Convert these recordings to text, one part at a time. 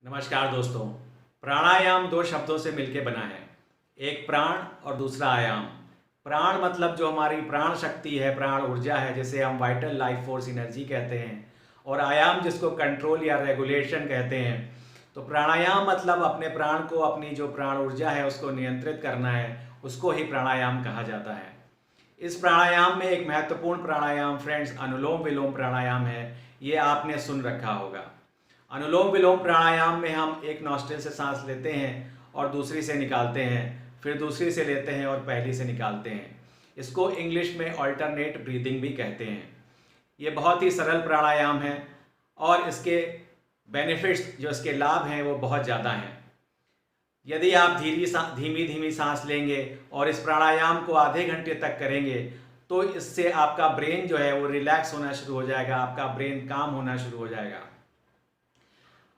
नमस्कार दोस्तों। प्राणायाम दो शब्दों से मिलकर बना है, एक प्राण और दूसरा आयाम। प्राण मतलब जो हमारी प्राण शक्ति है, प्राण ऊर्जा है, जिसे हम वाइटल लाइफ फोर्स एनर्जी कहते हैं, और आयाम जिसको कंट्रोल या रेगुलेशन कहते हैं। तो प्राणायाम मतलब अपने प्राण को, अपनी जो प्राण ऊर्जा है उसको नियंत्रित करना है, उसको ही प्राणायाम कहा जाता है। इस प्राणायाम में एक महत्वपूर्ण प्राणायाम फ्रेंड्स अनुलोम विलोम प्राणायाम है। ये आपने सुन रखा होगा। अनुलोम विलोम प्राणायाम में हम एक नॉस्ट्रिल से सांस लेते हैं और दूसरी से निकालते हैं, फिर दूसरी से लेते हैं और पहली से निकालते हैं। इसको इंग्लिश में अल्टरनेट ब्रीदिंग भी कहते हैं। ये बहुत ही सरल प्राणायाम है और इसके बेनिफिट्स, जो इसके लाभ हैं, वो बहुत ज़्यादा हैं। यदि आप धीमी धीमी सांस लेंगे और इस प्राणायाम को आधे घंटे तक करेंगे तो इससे आपका ब्रेन जो है वो रिलैक्स होना शुरू हो जाएगा, आपका ब्रेन काम होना शुरू हो जाएगा।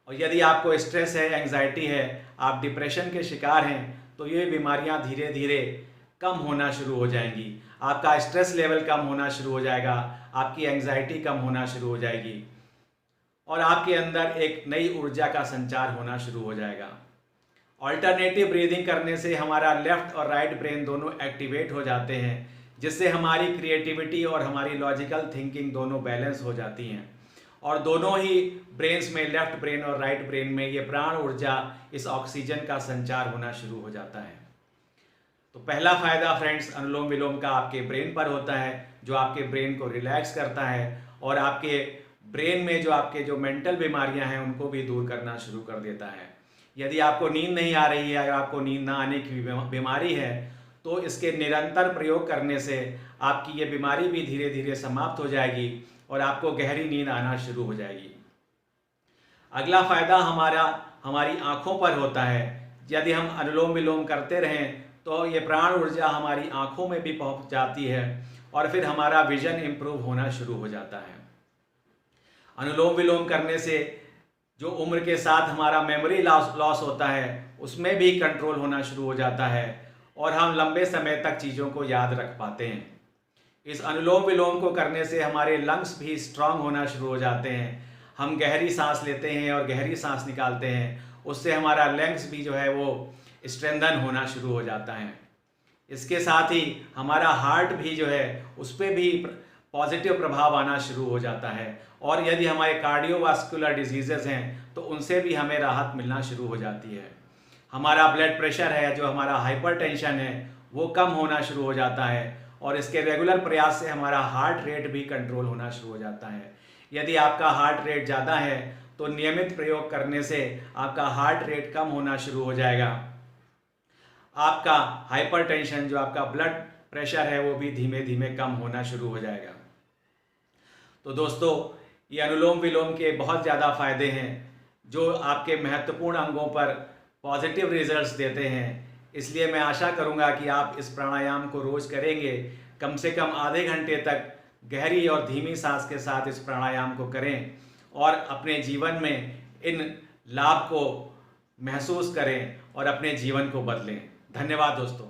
और यदि आपको स्ट्रेस है, एंग्जाइटी है, आप डिप्रेशन के शिकार हैं, तो ये बीमारियां धीरे धीरे कम होना शुरू हो जाएंगी। आपका स्ट्रेस लेवल कम होना शुरू हो जाएगा, आपकी एंग्जाइटी कम होना शुरू हो जाएगी और आपके अंदर एक नई ऊर्जा का संचार होना शुरू हो जाएगा। ऑल्टरनेटिव ब्रीदिंग करने से हमारा लेफ्ट और राइट ब्रेन दोनों एक्टिवेट हो जाते हैं, जिससे हमारी क्रिएटिविटी और हमारी लॉजिकल थिंकिंग दोनों बैलेंस हो जाती हैं और दोनों ही ब्रेन्स में, लेफ्ट ब्रेन और राइट ब्रेन में, ये प्राण ऊर्जा, इस ऑक्सीजन का संचार होना शुरू हो जाता है। तो पहला फायदा फ्रेंड्स अनुलोम विलोम का आपके ब्रेन पर होता है, जो आपके ब्रेन को रिलैक्स करता है और आपके ब्रेन में जो आपके जो मेंटल बीमारियां हैं उनको भी दूर करना शुरू कर देता है। यदि आपको नींद नहीं आ रही है, अगर आपको नींद ना आने की बीमारी है, तो इसके निरंतर प्रयोग करने से आपकी ये बीमारी भी धीरे धीरे समाप्त हो जाएगी और आपको गहरी नींद आना शुरू हो जाएगी। अगला फायदा हमारी आँखों पर होता है। यदि हम अनुलोम विलोम करते रहें तो ये प्राण ऊर्जा हमारी आँखों में भी पहुँच जाती है और फिर हमारा विजन इम्प्रूव होना शुरू हो जाता है। अनुलोम विलोम करने से जो उम्र के साथ हमारा मेमोरी लॉस होता है उसमें भी कंट्रोल होना शुरू हो जाता है और हम लंबे समय तक चीज़ों को याद रख पाते हैं। इस अनुलोम विलोम को करने से हमारे लंग्स भी स्ट्रांग होना शुरू हो जाते हैं। हम गहरी सांस लेते हैं और गहरी सांस निकालते हैं, उससे हमारा लंग्स भी जो है वो स्ट्रेंथन होना शुरू हो जाता है। इसके साथ ही हमारा हार्ट भी जो है उस पर भी पॉजिटिव प्रभाव आना शुरू हो जाता है और यदि हमारे कार्डियोवास्कुलर डिजीज़ेज़ हैं तो उनसे भी हमें राहत मिलना शुरू हो जाती है। हमारा ब्लड प्रेशर है, जो हमारा हाइपरटेंशन है, वो कम होना शुरू हो जाता है और इसके रेगुलर प्रयास से हमारा हार्ट रेट भी कंट्रोल होना शुरू हो जाता है। यदि आपका हार्ट रेट ज़्यादा है तो नियमित प्रयोग करने से आपका हार्ट रेट कम होना शुरू हो जाएगा। आपका हाइपरटेंशन, जो आपका ब्लड प्रेशर है, वो भी धीमे धीमे कम होना शुरू हो जाएगा। तो दोस्तों, ये अनुलोम विलोम के बहुत ज़्यादा फायदे हैं जो आपके महत्वपूर्ण अंगों पर पॉजिटिव रिजल्ट्स देते हैं। इसलिए मैं आशा करूंगा कि आप इस प्राणायाम को रोज़ करेंगे, कम से कम आधे घंटे तक गहरी और धीमी सांस के साथ इस प्राणायाम को करें और अपने जीवन में इन लाभ को महसूस करें और अपने जीवन को बदलें। धन्यवाद दोस्तों।